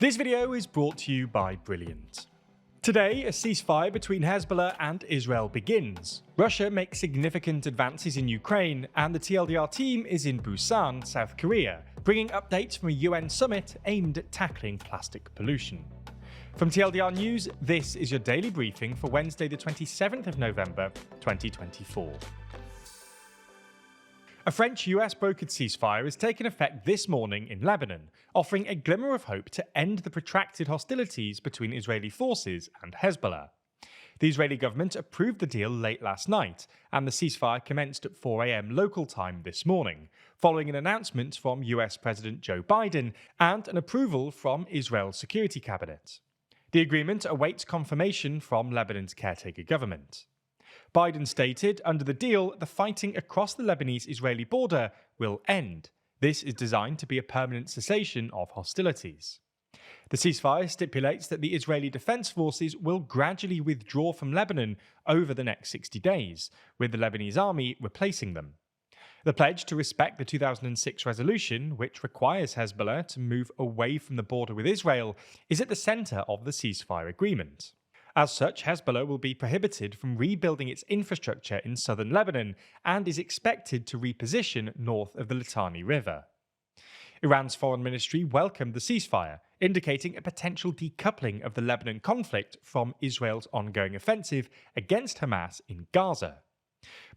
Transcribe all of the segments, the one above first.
This video is brought to you by Brilliant. Today, a ceasefire between Hezbollah and Israel begins. Russia makes significant advances in Ukraine, and the TLDR team is in Busan, South Korea, bringing updates from a UN summit aimed at tackling plastic pollution. From TLDR News, this is your daily briefing for Wednesday the 27th of November, 2024. A French-US brokered ceasefire has taken effect this morning in Lebanon, offering a glimmer of hope to end the protracted hostilities between Israeli forces and Hezbollah. The Israeli government approved the deal late last night, and the ceasefire commenced at 4 a.m. local time this morning, following an announcement from US President Joe Biden and an approval from Israel's Security Cabinet. The agreement awaits confirmation from Lebanon's caretaker government. Biden stated, under the deal, the fighting across the Lebanese-Israeli border will end. This is designed to be a permanent cessation of hostilities. The ceasefire stipulates that the Israeli Defense Forces will gradually withdraw from Lebanon over the next 60 days, with the Lebanese army replacing them. The pledge to respect the 2006 resolution, which requires Hezbollah to move away from the border with Israel, is at the centre of the ceasefire agreement. As such, Hezbollah will be prohibited from rebuilding its infrastructure in southern Lebanon and is expected to reposition north of the Litani River. Iran's foreign ministry welcomed the ceasefire, indicating a potential decoupling of the Lebanon conflict from Israel's ongoing offensive against Hamas in Gaza.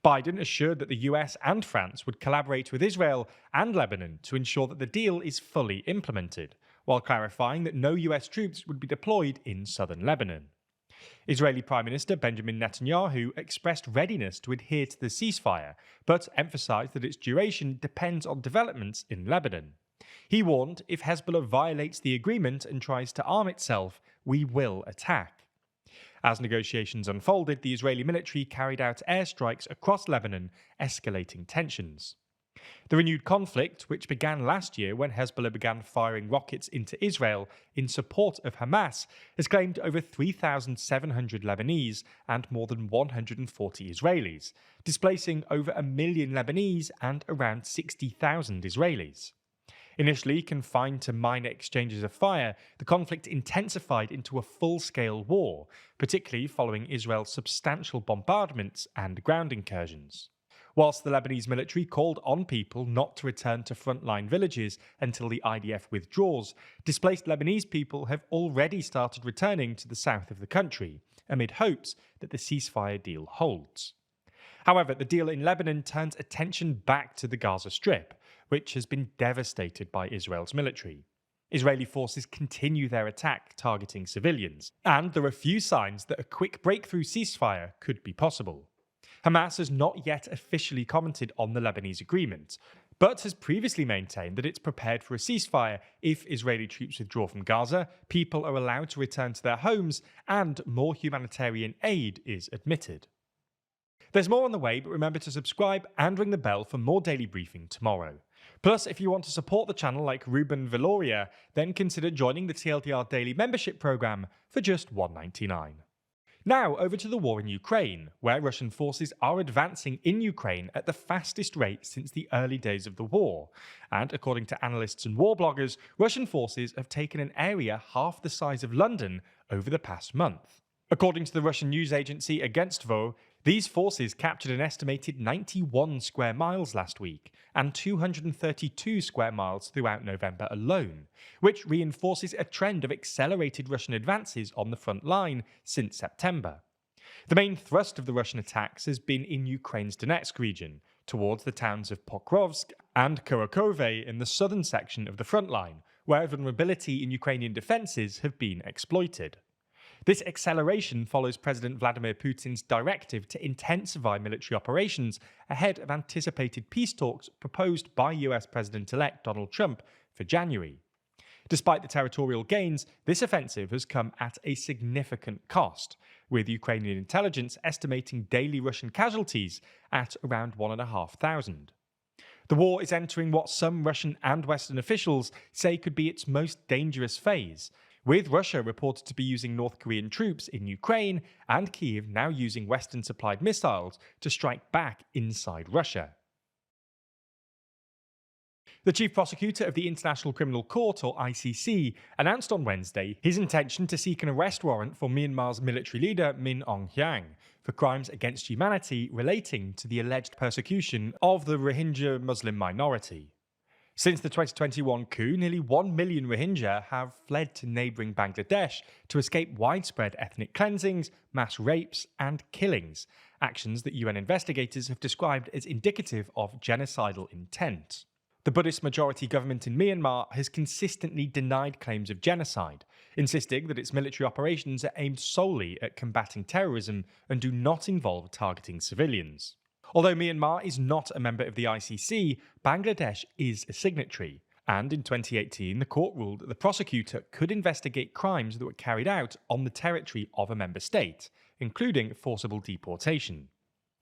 Biden assured that the US and France would collaborate with Israel and Lebanon to ensure that the deal is fully implemented, while clarifying that no US troops would be deployed in southern Lebanon. Israeli Prime Minister Benjamin Netanyahu expressed readiness to adhere to the ceasefire, but emphasized that its duration depends on developments in Lebanon. He warned, if Hezbollah violates the agreement and tries to arm itself, we will attack. As negotiations unfolded, the Israeli military carried out airstrikes across Lebanon, escalating tensions. The renewed conflict, which began last year when Hezbollah began firing rockets into Israel in support of Hamas, has claimed over 3,700 Lebanese and more than 140 Israelis, displacing over 1 million Lebanese and around 60,000 Israelis. Initially confined to minor exchanges of fire, the conflict intensified into a full-scale war, particularly following Israel's substantial bombardments and ground incursions. Whilst the Lebanese military called on people not to return to frontline villages until the IDF withdraws, displaced Lebanese people have already started returning to the south of the country, amid hopes that the ceasefire deal holds. However, the deal in Lebanon turns attention back to the Gaza Strip, which has been devastated by Israel's military. Israeli forces continue their attack targeting civilians, and there are few signs that a quick breakthrough ceasefire could be possible. Hamas has not yet officially commented on the Lebanese agreement, but has previously maintained that it's prepared for a ceasefire if Israeli troops withdraw from Gaza, people are allowed to return to their homes, and more humanitarian aid is admitted. There's more on the way, but remember to subscribe and ring the bell for more daily briefing tomorrow. Plus, if you want to support the channel like Ruben Viloria, then consider joining the TLDR Daily Membership Programme for just $1.99. Now over to the war in Ukraine, where Russian forces are advancing in Ukraine at the fastest rate since the early days of the war. And according to analysts and war bloggers, Russian forces have taken an area half the size of London over the past month. According to the Russian news agency Agentstvo, these forces captured an estimated 91 square miles last week and 232 square miles throughout November alone, which reinforces a trend of accelerated Russian advances on the front line since September. The main thrust of the Russian attacks has been in Ukraine's Donetsk region, towards the towns of Pokrovsk and Kharkov in the southern section of the front line, where vulnerability in Ukrainian defences have been exploited. This acceleration follows President Vladimir Putin's directive to intensify military operations ahead of anticipated peace talks proposed by US President-elect Donald Trump for January. Despite the territorial gains, this offensive has come at a significant cost, with Ukrainian intelligence estimating daily Russian casualties at around 1,500. The war is entering what some Russian and Western officials say could be its most dangerous phase, with Russia reported to be using North Korean troops in Ukraine and Kyiv now using Western-supplied missiles to strike back inside Russia. The chief prosecutor of the International Criminal Court, or ICC, announced on Wednesday his intention to seek an arrest warrant for Myanmar's military leader Min Aung Hlaing for crimes against humanity relating to the alleged persecution of the Rohingya Muslim minority. Since the 2021 coup, nearly 1 million Rohingya have fled to neighbouring Bangladesh to escape widespread ethnic cleansings, mass rapes, and killings, actions that UN investigators have described as indicative of genocidal intent. The Buddhist majority government in Myanmar has consistently denied claims of genocide, insisting that its military operations are aimed solely at combating terrorism and do not involve targeting civilians. Although Myanmar is not a member of the ICC, Bangladesh is a signatory, and in 2018 the court ruled that the prosecutor could investigate crimes that were carried out on the territory of a member state, including forcible deportation.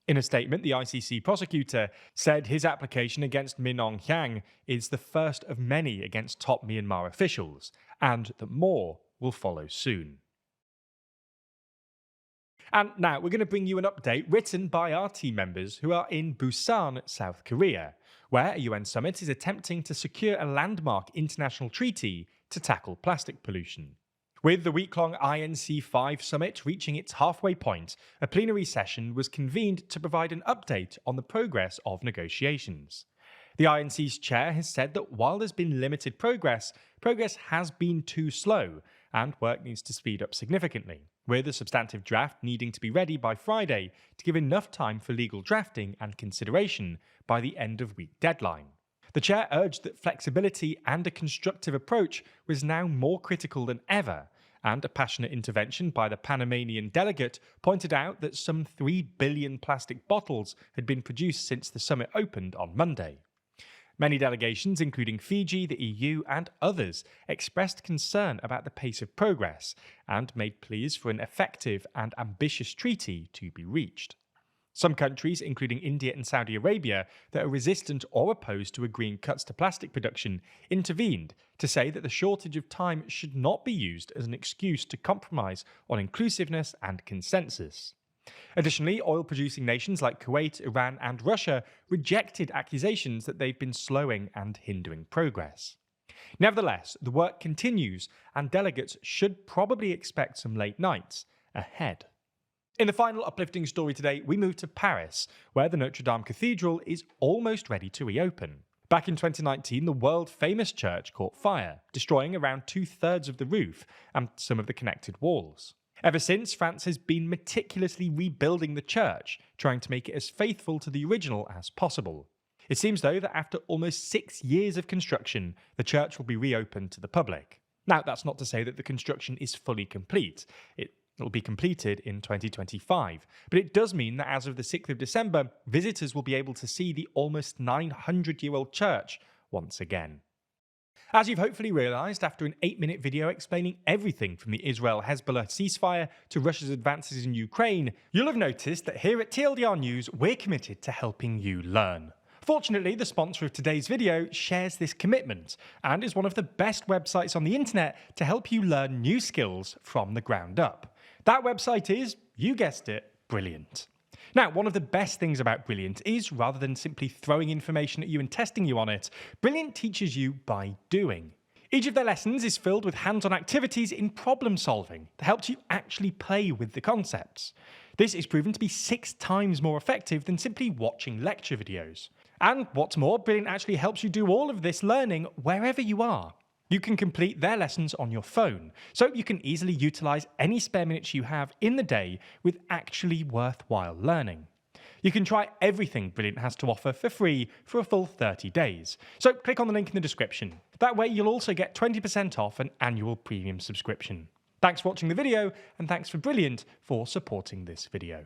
In a statement, the ICC prosecutor said his application against Min Aung Hlaing is the first of many against top Myanmar officials, and that more will follow soon. And now we're going to bring you an update written by our team members who are in Busan, South Korea, where a UN summit is attempting to secure a landmark international treaty to tackle plastic pollution. With the week-long INC5 summit reaching its halfway point, a plenary session was convened to provide an update on the progress of negotiations. The INC's chair has said that while there's been limited progress has been too slow, and work needs to speed up significantly, with a substantive draft needing to be ready by Friday to give enough time for legal drafting and consideration by the end-of-week deadline. The chair urged that flexibility and a constructive approach was now more critical than ever, and a passionate intervention by the Panamanian delegate pointed out that some 3 billion plastic bottles had been produced since the summit opened on Monday. Many delegations, including Fiji, the EU, and others, expressed concern about the pace of progress and made pleas for an effective and ambitious treaty to be reached. Some countries, including India and Saudi Arabia, that are resistant or opposed to agreeing cuts to plastic production, intervened to say that the shortage of time should not be used as an excuse to compromise on inclusiveness and consensus. Additionally, oil-producing nations like Kuwait, Iran, and Russia rejected accusations that they've been slowing and hindering progress. Nevertheless, the work continues, and delegates should probably expect some late nights ahead. In the final uplifting story today, we move to Paris, where the Notre Dame Cathedral is almost ready to reopen. Back in 2019, the world-famous church caught fire, destroying around 2/3 of the roof and some of the connected walls. Ever since, France has been meticulously rebuilding the church, trying to make it as faithful to the original as possible. It seems, though, that after almost 6 years of construction, the church will be reopened to the public. Now, that's not to say that the construction is fully complete. It will be completed in 2025, but it does mean that as of the 6th of December, visitors will be able to see the almost 900-year-old church once again. As you've hopefully realised, after an 8-minute video explaining everything from the Israel Hezbollah ceasefire to Russia's advances in Ukraine, you'll have noticed that here at TLDR News, we're committed to helping you learn. Fortunately, the sponsor of today's video shares this commitment and is one of the best websites on the internet to help you learn new skills from the ground up. That website is, you guessed it, Brilliant. Now, one of the best things about Brilliant is, rather than simply throwing information at you and testing you on it, Brilliant teaches you by doing. Each of their lessons is filled with hands-on activities in problem solving that helps you actually play with the concepts. This is proven to be 6 times more effective than simply watching lecture videos. And what's more, Brilliant actually helps you do all of this learning wherever you are. You can complete their lessons on your phone, so you can easily utilise any spare minutes you have in the day with actually worthwhile learning. You can try everything Brilliant has to offer for free for a full 30 days, so click on the link in the description. That way you'll also get 20% off an annual premium subscription. Thanks for watching the video, and thanks for Brilliant for supporting this video.